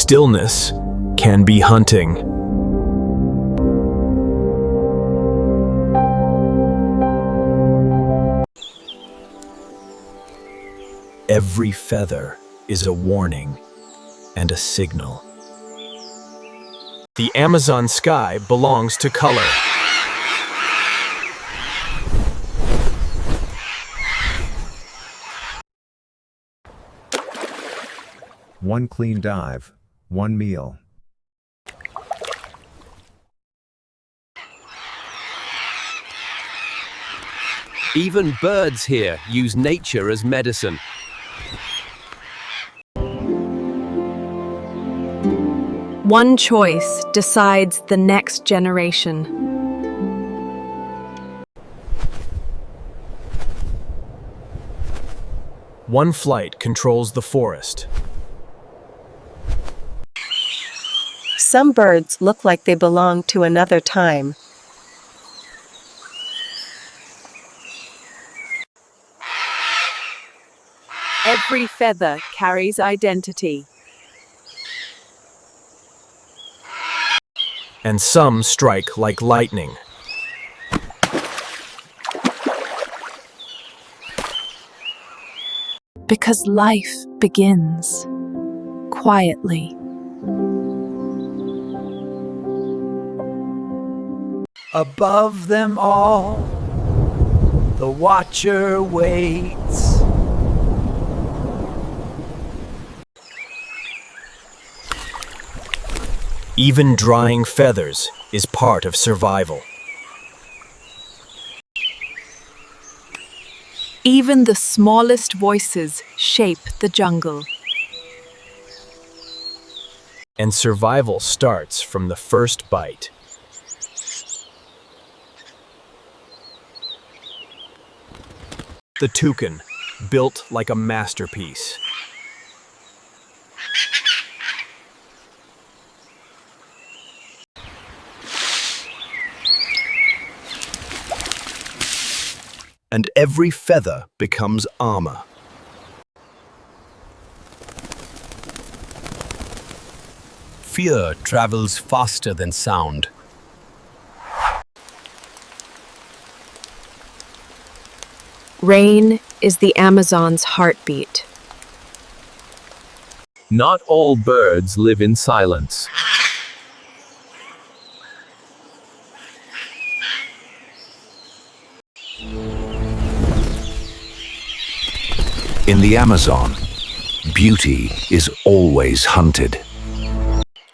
Stillness can be hunting. Every feather is a warning and a signal. The Amazon sky belongs to color. One clean dive, one meal. Even birds here use nature as medicine. One choice decides the next generation. One flight controls the forest. Some birds look like they belong to another time. Every feather carries identity. And some strike like lightning. Because life begins quietly. Above them all, the watcher waits. Even drying feathers is part of survival. Even the smallest voices shape the jungle. And survival starts from the first bite. The toucan, built like a masterpiece. And every feather becomes armor. Fear travels faster than sound. Rain is the Amazon's heartbeat. Not all birds live in silence. In the Amazon, beauty is always hunted.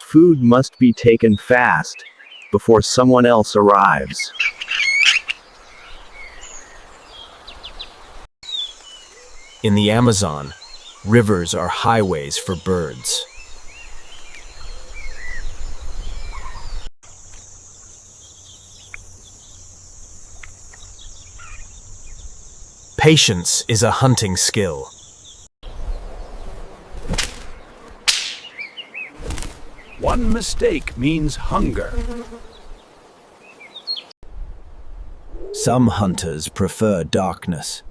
Food must be taken fast before someone else arrives. In the Amazon, rivers are highways for birds. Patience is a hunting skill. One mistake means hunger. Some hunters prefer darkness.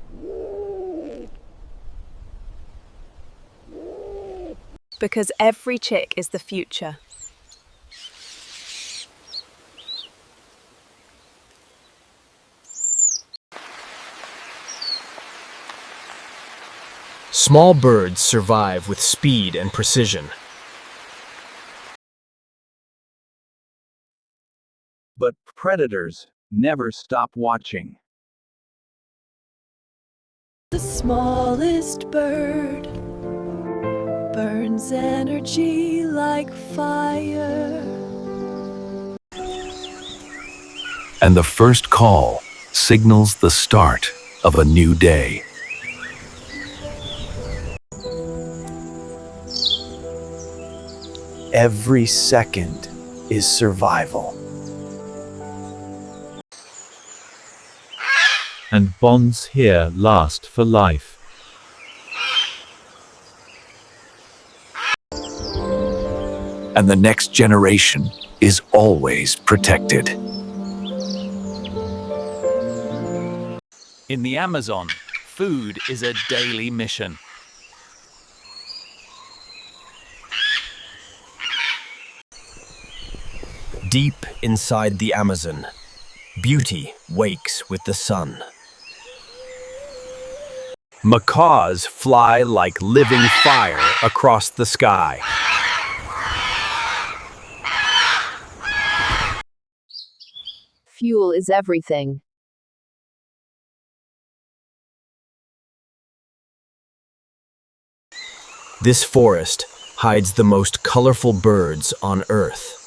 Because every chick is the future. Small birds survive with speed and precision. But predators never stop watching. The smallest bird burns energy like fire. And the first call signals the start of a new day. Every second is survival. And bonds here last for life. And the next generation is always protected. In the Amazon, food is a daily mission. Deep inside the Amazon, beauty wakes with the sun. Macaws fly like living fire across the sky. Fuel is everything. This forest hides the most colorful birds on Earth.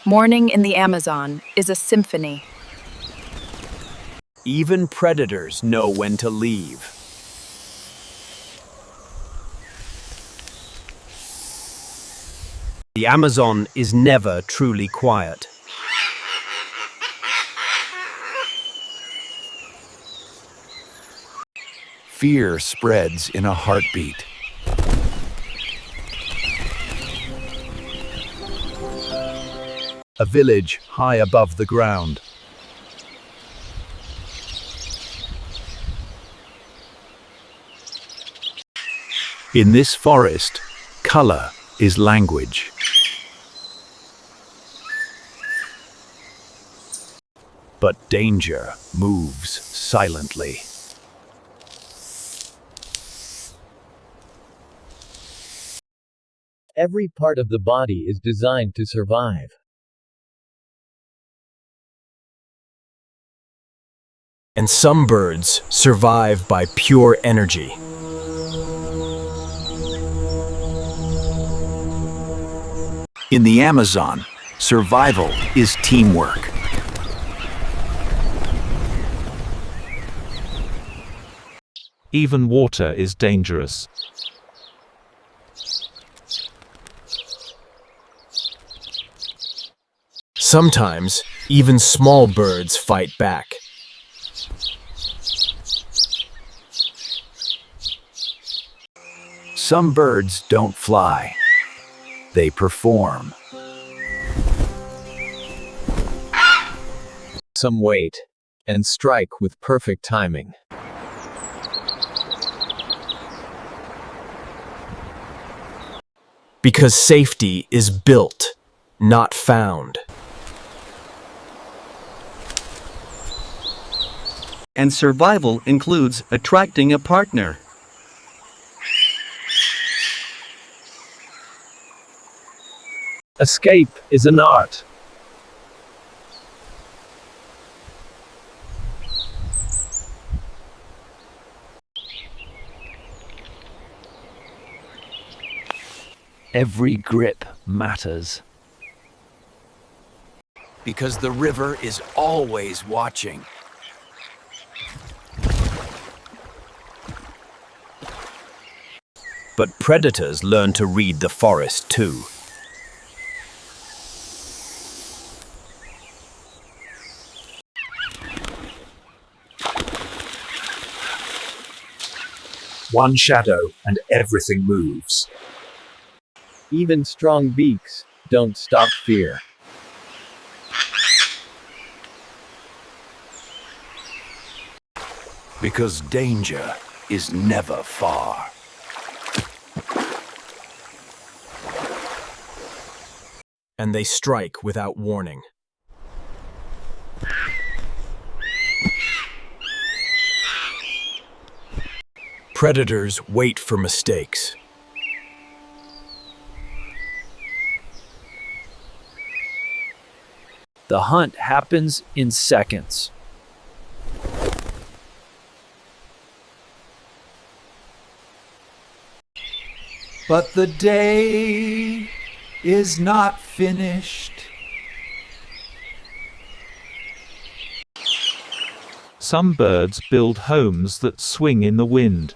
Morning in the Amazon is a symphony. Even predators know when to leave. The Amazon is never truly quiet. Fear spreads in a heartbeat. A village high above the ground. In this forest, color is language. But danger moves silently. Every part of the body is designed to survive. And some birds survive by pure energy. In the Amazon, survival is teamwork. Even water is dangerous. Sometimes, even small birds fight back. Some birds don't fly. They perform. Some wait and strike with perfect timing. Because safety is built, not found. And survival includes attracting a partner. Escape is an art. Every grip matters. Because the river is always watching. But predators learn to read the forest too. One shadow and everything moves. Even strong beaks don't stop fear. Because danger is never far. And they strike without warning. Predators wait for mistakes. The hunt happens in seconds. But the day is not finished. Some birds build homes that swing in the wind.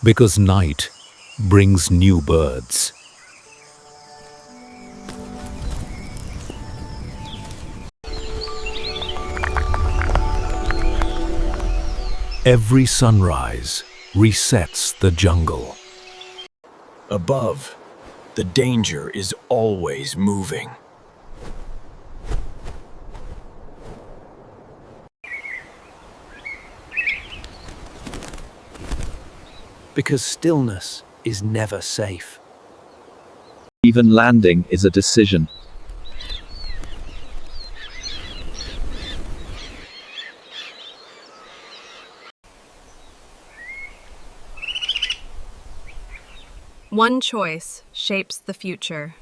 Because night brings new birds. Every sunrise resets the jungle. Above, the danger is always moving. because stillness is never safe. Even landing is a decision. One choice shapes the future.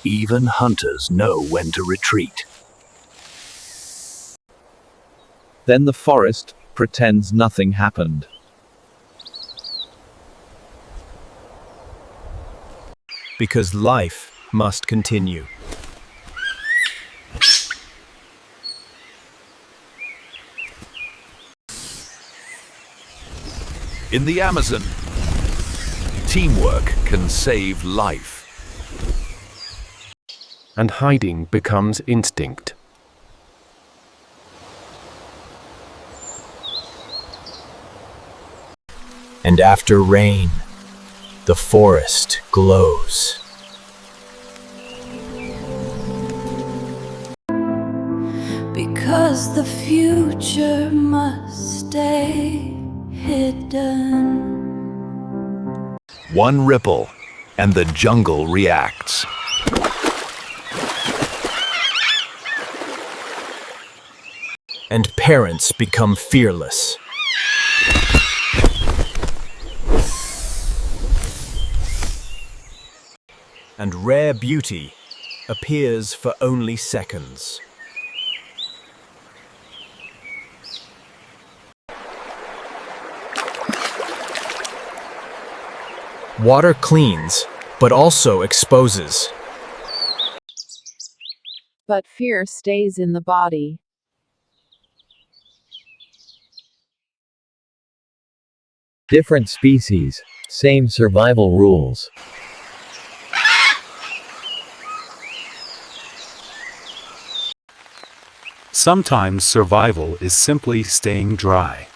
Even hunters know when to retreat. Then the forest pretends nothing happened. Because life must continue. In the Amazon, teamwork can save life. And hiding becomes instinct. And after rain, the forest glows. Because the future must stay hidden. One ripple, and the jungle reacts. And parents become fearless. And rare beauty appears for only seconds. Water cleans, but also exposes. But fear stays in the body. Different species, same survival rules. Sometimes survival is simply staying dry.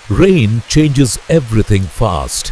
Rain changes everything fast.